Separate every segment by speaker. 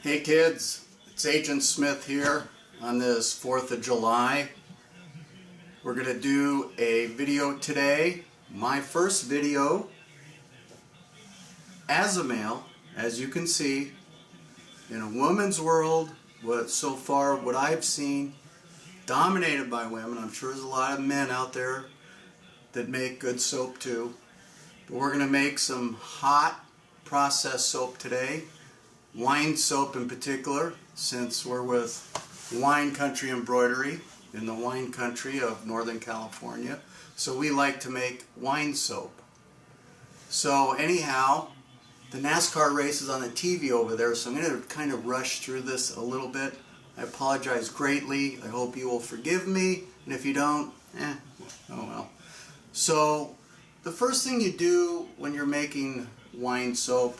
Speaker 1: Hey kids, it's Agent Smith here on this 4th of July. We're going to do a video today, my first video as a male, as you can see, in a woman's world. So far what I've seen, dominated by women. I'm sure there's a lot of men out there that make good soap too. But we're going to make some hot processed soap today. Wine soap in particular, since we're with Wine Country Embroidery in the wine country of Northern California. So we like to make wine soap. So anyhow, the NASCAR race is on the TV over there, so I'm going to kind of rush through this a little bit. I apologize greatly. I hope you will forgive me, and if you don't, oh well. So the first thing you do when you're making wine soap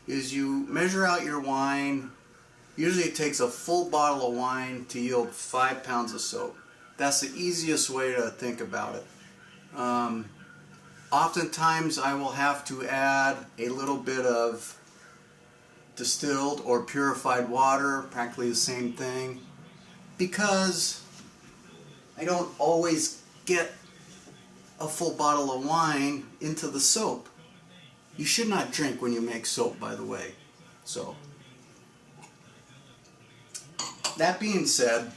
Speaker 1: is you measure out your wine. Usually it takes a full bottle of wine to yield 5 pounds of soap. That's the easiest way to think about it. Oftentimes I will have to add a little bit of distilled or purified water, practically the same thing, because I don't always get a full bottle of wine into the soap. You should not drink when you make soap, by the way. So, that being said,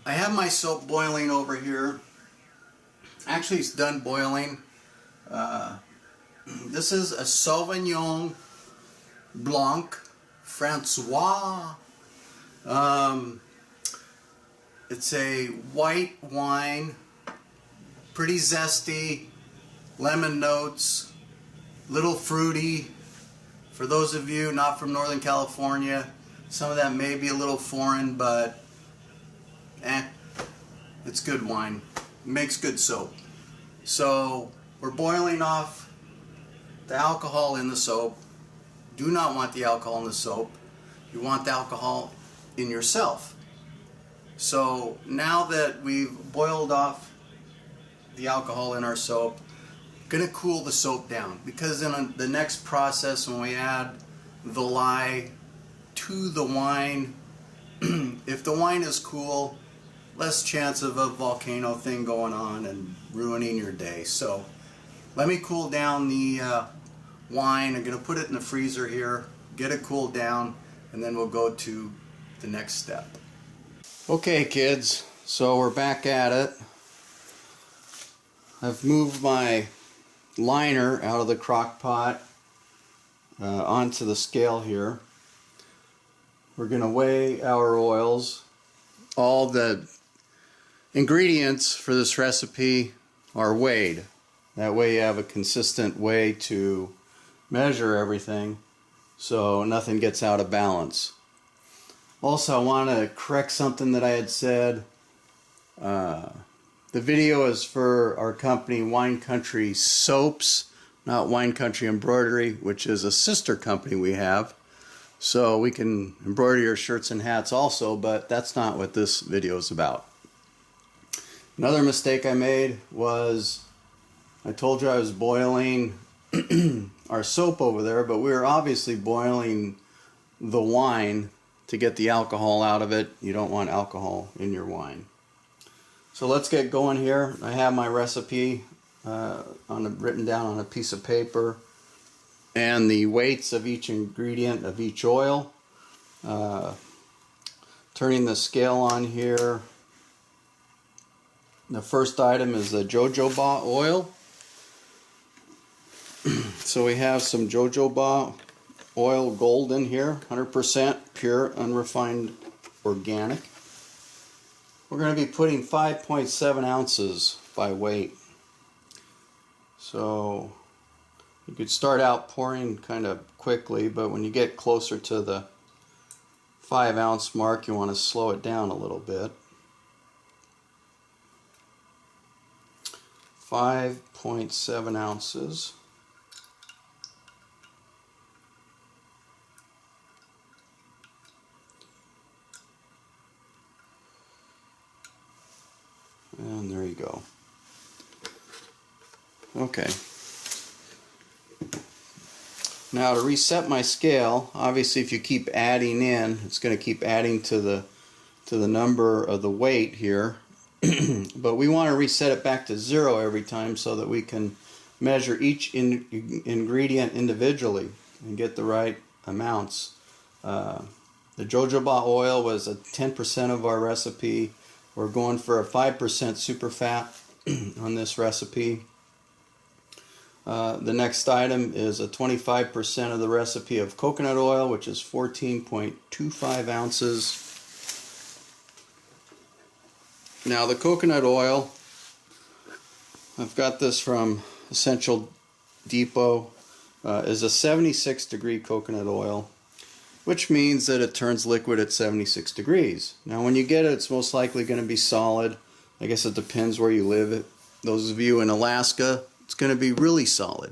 Speaker 1: I have my soap boiling over here. Actually, it's done boiling. This is a Sauvignon Blanc Francois. It's a white wine, pretty zesty, lemon notes, little fruity. For those of you not from Northern California, some of that may be a little foreign, but it's good wine. It makes good soap. So we're boiling off the alcohol in the soap. Do not want the alcohol in the soap. You want the alcohol in yourself. So now that we've boiled off the alcohol in our soap, going to cool the soap down, because in the next process, when we add the lye to the wine, if the wine is cool, less chance of a volcano thing going on and ruining your day. So let me cool down the wine. I'm going to put it in the freezer here, get it cooled down, and then we'll go to the next step. Okay kids, so we're back at it. I've moved my liner out of the crock pot onto the scale here. We're going to weigh our oils. All the ingredients for this recipe are weighed. That way you have a consistent way to measure everything so nothing gets out of balance. Also, I want to correct something that I had said. The video is for our company Wine Country Soaps, not Wine Country Embroidery, which is a sister company we have. So we can embroider your shirts and hats also, but that's not what this video is about. Another mistake I made was I told you I was boiling our soap over there, but we were obviously boiling the wine to get the alcohol out of it. You don't want alcohol in your wine. So let's get going here. I have my recipe written down on a piece of paper, and the weights of each ingredient of each oil. Turning the scale on here. The first item is the jojoba oil. So we have some jojoba oil gold in here, 100% pure, unrefined, organic. We're going to be putting 5.7 ounces by weight. So you could start out pouring kind of quickly, but when you get closer to the 5 ounce mark, you want to slow it down a little bit. 5.7 ounces. And there you go. Okay. Now to reset my scale, obviously if you keep adding in, it's going to keep adding to the number of the weight here. But we want to reset it back to 0 every time so that we can measure each ingredient individually and get the right amounts. The jojoba oil was a 10% of our recipe. We're going for a 5% super fat on this recipe. The next item is a 25% of the recipe of coconut oil, which is 14.25 ounces. Now the coconut oil, I've got this from Essential Depot, is a 76 degree coconut oil, which means that it turns liquid at 76 degrees. Now when you get it, it's most likely going to be solid. I guess it depends where you live. Those of you in Alaska, it's going to be really solid.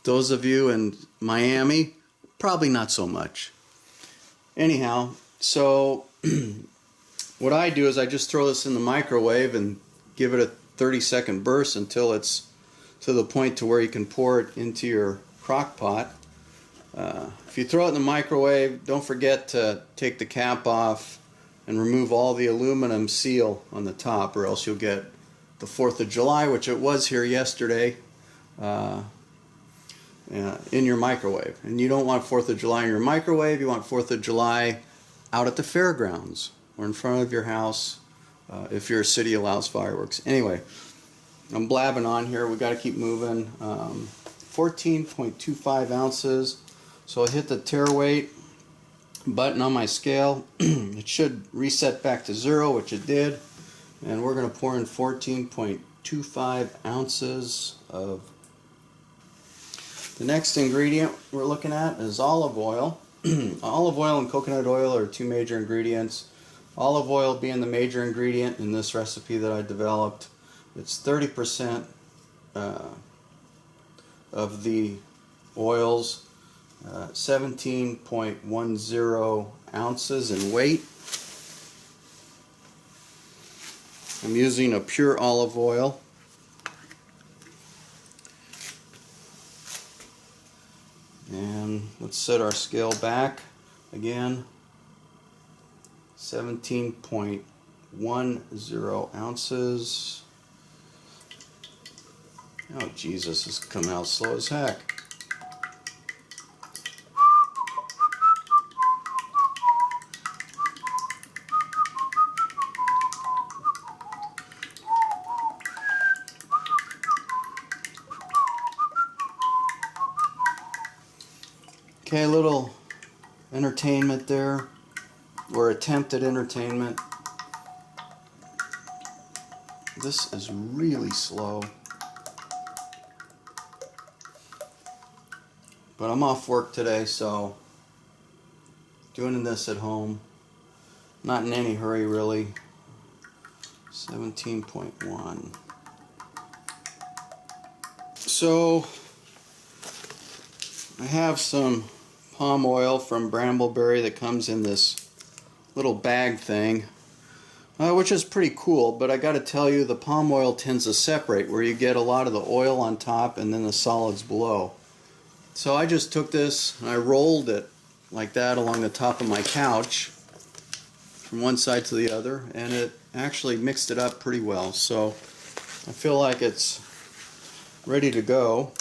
Speaker 1: Those of you in Miami, probably not so much. Anyhow, so what I do is I just throw this in the microwave and give it a 30-second burst until it's to the point to where you can pour it into your crock pot. If you throw it in the microwave, don't forget to take the cap off and remove all the aluminum seal on the top, or else you'll get the 4th of July, which it was here yesterday, in your microwave. And you don't want 4th of July in your microwave, you want 4th of July out at the fairgrounds or in front of your house if your city allows fireworks. Anyway, I'm blabbing on here, we got to keep moving. 14.25 ounces. So I hit the tare weight button on my scale. It should reset back to 0, which it did. And we're going to pour in 14.25 ounces of. The next ingredient we're looking at is olive oil. Olive oil and coconut oil are two major ingredients. Olive oil being the major ingredient in this recipe that I developed. It's 30% of the oils, 17.10 ounces in weight. I'm using a pure olive oil. And let's set our scale back again. 17.10 ounces. Oh Jesus, this is coming out slow as heck. Okay, a little entertainment there, or attempted entertainment. This is really slow. But I'm off work today, so doing this at home. Not in any hurry, really. 17.1. So I have some palm oil from Brambleberry that comes in this little bag thing, which is pretty cool, but I got to tell you, the palm oil tends to separate, where you get a lot of the oil on top and then the solids below. So I just took this and I rolled it like that along the top of my couch from one side to the other, and it actually mixed it up pretty well. So I feel like it's ready to go.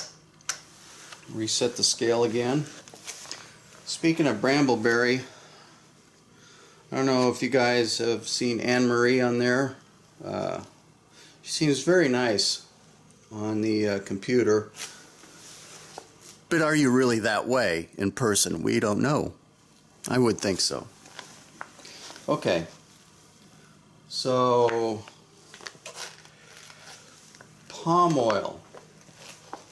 Speaker 1: Reset the scale again. Speaking of Brambleberry, I don't know if you guys have seen Anne Marie on there. She seems very nice on the computer. But are you really that way in person? We don't know. I would think so. Okay. So, palm oil.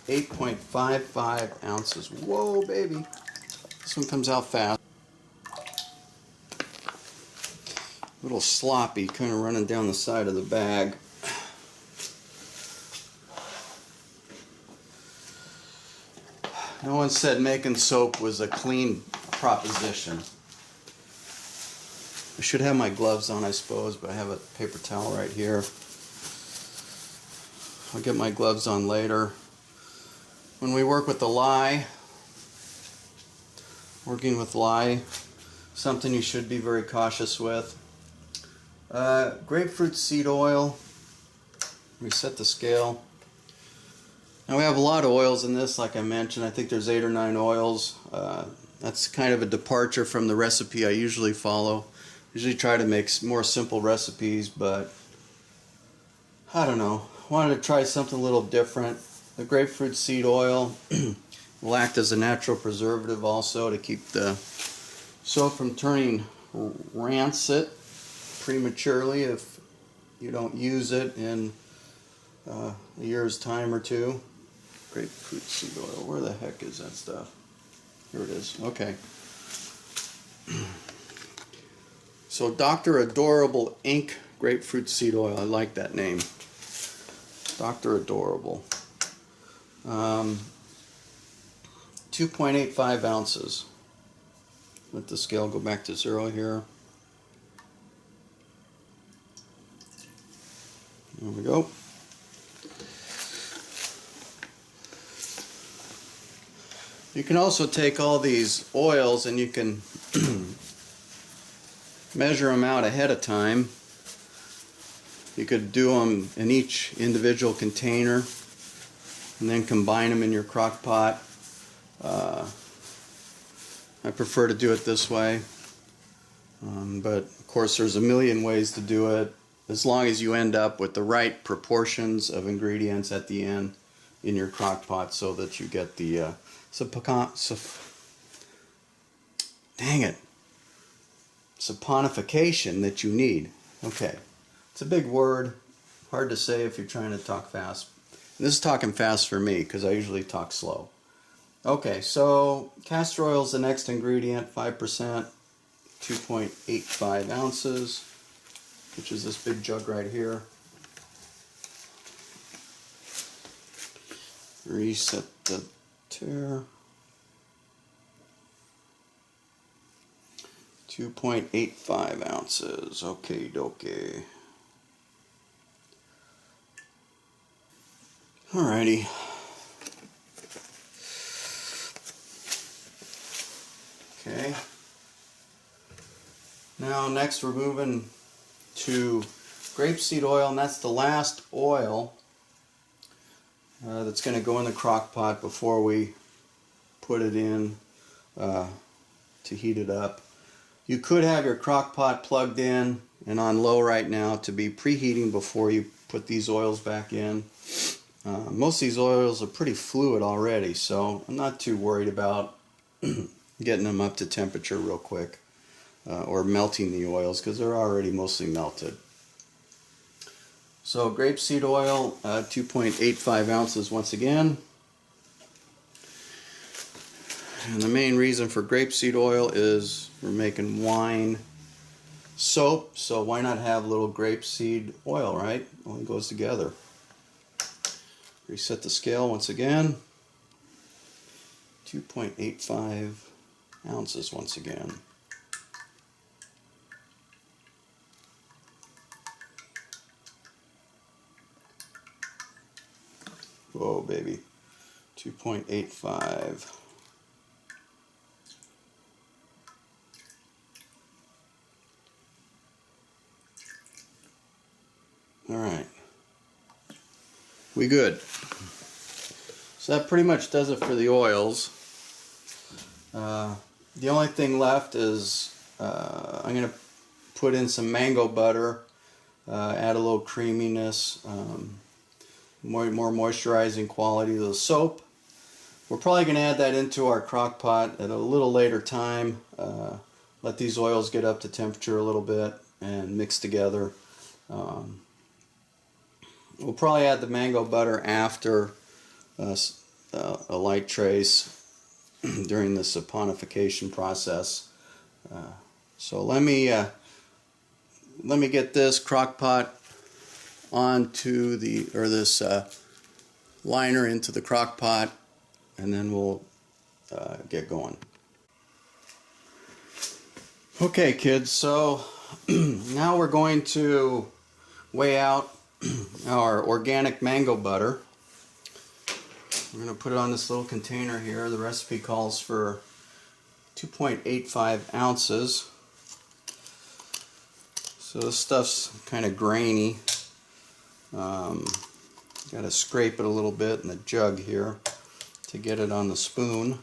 Speaker 1: 8.55 ounces. Whoa, baby. This one comes out fast. A little sloppy, kind of running down the side of the bag. No one said making soap was a clean proposition. I should have my gloves on, I suppose, but I have a paper towel right here. I'll get my gloves on later. When we work with the lye, Working with lye, something you should be very cautious with. Grapefruit seed oil. Reset the scale. Now we have a lot of oils in this, like I mentioned. I think there's 8 or 9 oils. That's kind of a departure from the recipe I usually follow. Usually try to make more simple recipes, but I don't know. Wanted to try something a little different. The grapefruit seed oil will act as a natural preservative also to keep the soap from turning rancid prematurely if you don't use it in a year's time or two. Grapefruit seed oil. Where the heck is that stuff? Here it is. Okay. So Dr. Adorable Inc. Grapefruit seed oil. I like that name. Dr. Adorable. 2.85 ounces. Let the scale go back to 0 here. There we go. You can also take all these oils and you can measure them out ahead of time. You could do them in each individual container and then combine them in your crock pot. I prefer to do it this way, but of course there's a million ways to do it, as long as you end up with the right proportions of ingredients at the end in your crock pot so that you get the saponification that you need. Okay, it's a big word, hard to say if you're trying to talk fast. And this is talking fast for me because I usually talk slow. Okay, so castor oil is the next ingredient, 5%, 2.85 ounces, which is this big jug right here. Reset the tare. 2.85 ounces. Okay, dokie. Alrighty. Okay. Now next we're moving to grapeseed oil, and that's the last oil that's going to go in the crock pot before we put it in to heat it up. You could have your crock pot plugged in and on low right now to be preheating before you put these oils back in. Most of these oils are pretty fluid already, so I'm not too worried about getting them up to temperature real quick or melting the oils because they're already mostly melted. So grapeseed oil, 2.85 ounces once again. And the main reason for grapeseed oil is we're making wine soap, so why not have a little grapeseed oil, right? It only goes together. Reset the scale once again. 2.85 ounces once again. Whoa, baby. 2.85. All right. We good. So that pretty much does it for the oils. The only thing left is I'm going to put in some mango butter, add a little creaminess, more moisturizing quality of the soap. We're probably going to add that into our crock pot at a little later time. Let these oils get up to temperature a little bit and mix together. We'll probably add the mango butter after a light trace during the saponification process. So let me get this crock pot onto this liner into the crock pot, and then we'll get going. Okay, kids, so now we're going to weigh out our organic mango butter. We're going to put it on this little container here. The recipe calls for 2.85 ounces. So this stuff's kind of grainy. Got to scrape it a little bit in the jug here to get it on the spoon.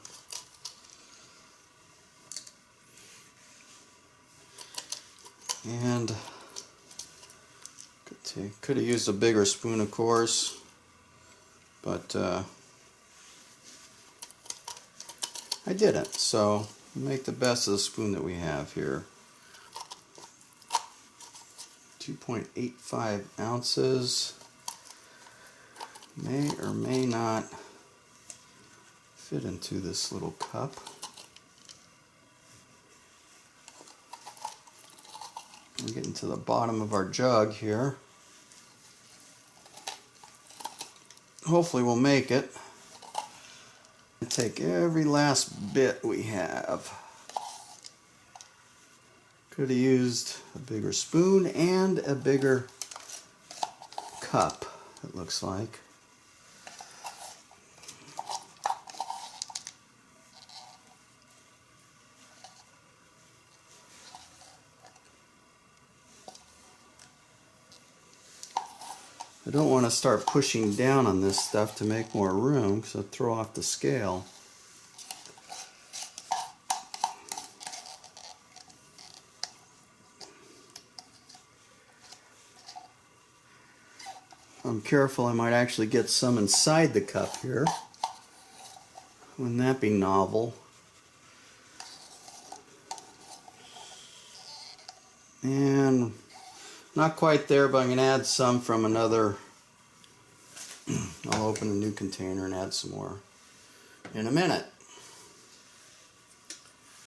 Speaker 1: And could have used a bigger spoon, of course, but I didn't. So make the best of the spoon that we have here. 2.85 ounces. May or may not fit into this little cup. We're getting to the bottom of our jug here. Hopefully we'll make it. And take every last bit we have. Could have used a bigger spoon and a bigger cup, it looks like. I don't want to start pushing down on this stuff to make more room because I'll throw off the scale. If I'm careful, I might actually get some inside the cup here. Wouldn't that be novel? And not quite there, but I'm going to add some from another. I'll open a new container and add some more in a minute.